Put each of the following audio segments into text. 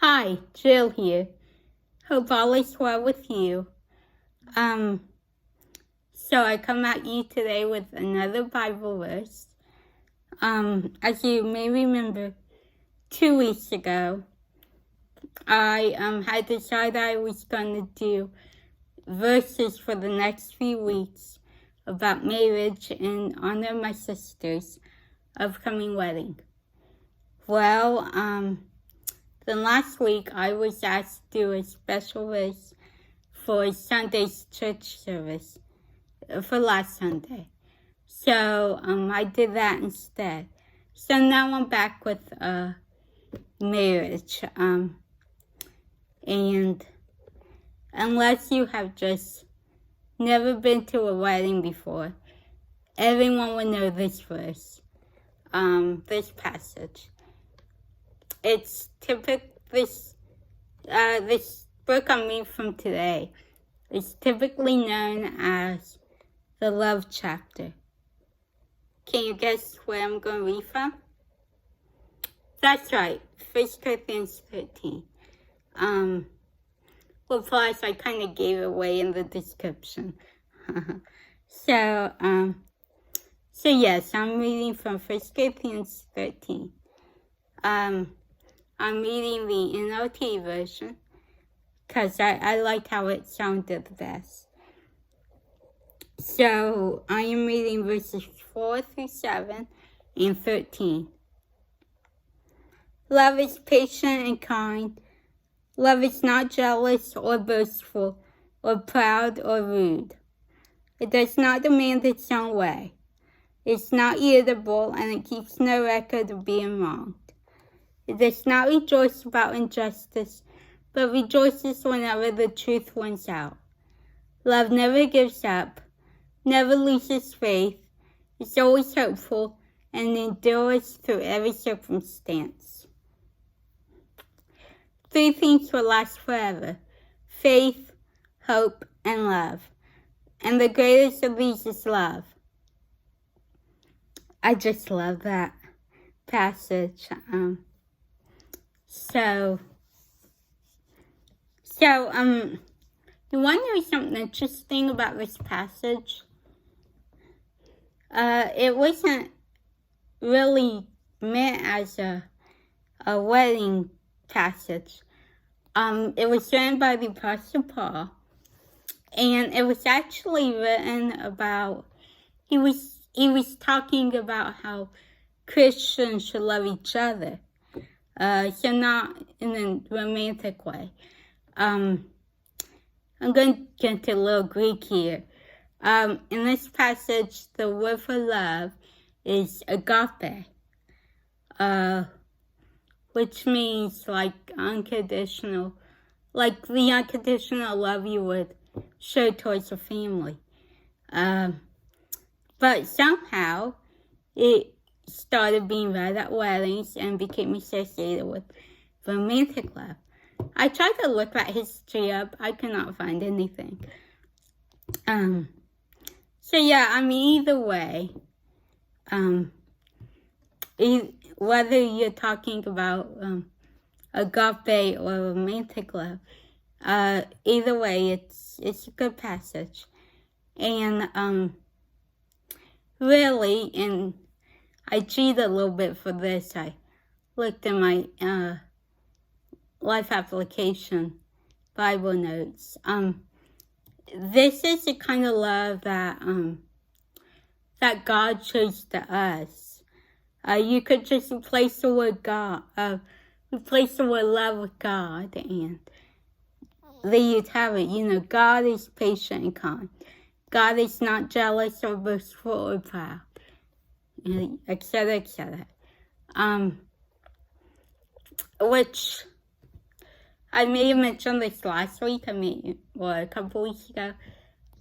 Hi, Jill here. Hope all is well with you. So I come at you today with another Bible verse. As you may remember, 2 weeks ago, I had decided I was going to do verses for the next few weeks about marriage in honor of my sister's upcoming wedding. Well, then last week I was asked to do a special verse for Sunday's church service for last Sunday. So I did that instead. So now I'm back with marriage. And unless you have just never been to a wedding before, everyone will know this verse, this passage. It's this book I'm reading from today is typically known as the love chapter. Can you guess where I'm going to read from? That's right, 1 Corinthians 13. Well, plus I kind of gave it away in the description. So yes, I'm reading from 1 Corinthians 13. I'm reading the NLT version because I like how it sounded the best. So I am reading verses 4 through 7 and 13. Love is patient and kind. Love is not jealous or boastful or proud or rude. It does not demand its own way. It's not irritable and it keeps no record of being wronged. It does not rejoice about injustice, but rejoices whenever the truth wins out. Love never gives up, never loses faith, is always hopeful, and endures through every circumstance. 3 things will last forever: faith, hope, and love. And the greatest of these is love. I just love that passage. So, you want to know something interesting about this passage? It wasn't really meant as a wedding passage. It was written by the Apostle Paul, and it was actually written about, he was talking about how Christians should love each other. So not in a romantic way. I'm going to get into a little Greek here. In this passage, the word for love is agape, which means like unconditional, like the unconditional love you would show towards a family. But somehow it started being read at weddings and became associated with romantic love. I tried to look that history up. I could not find anything. So yeah, I mean, either way, whether you're talking about agape or romantic love, either way, it's a good passage. And really, and I cheated a little bit for this. I looked in my life application Bible notes. This is the kind of love that God shows to us. You could just replace the word replace the word love with God, and there you'd have it. You know, God is patient and kind. God is not jealous or boastful or proud, etc., etc. Which I may have mentioned this last week, or a couple weeks ago.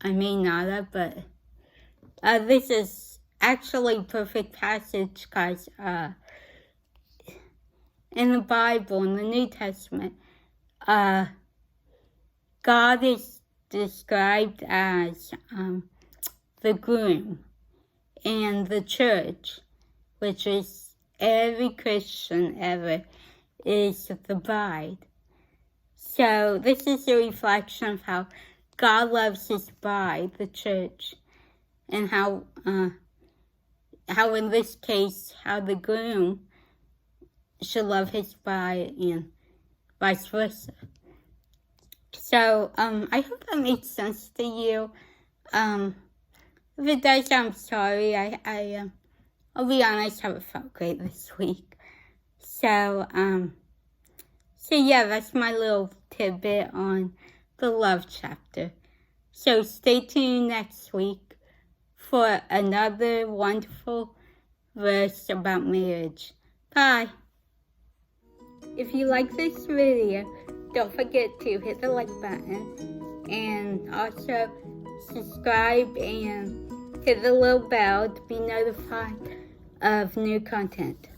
I may not have, but this is actually a perfect passage because in the Bible, in the New Testament, God is described as the groom, and the church, which is every Christian ever, is the bride. So this is a reflection of how God loves his bride, the church, and how in this case, how the groom should love his bride and vice versa. So, I hope that makes sense to you. If it does, I'm sorry. I'll be honest, I haven't felt great this week. So yeah, that's my little tidbit on the love chapter. So stay tuned next week for another wonderful verse about marriage. Bye. If you like this video, don't forget to hit the like button and also subscribe and hit the little bell to be notified of new content.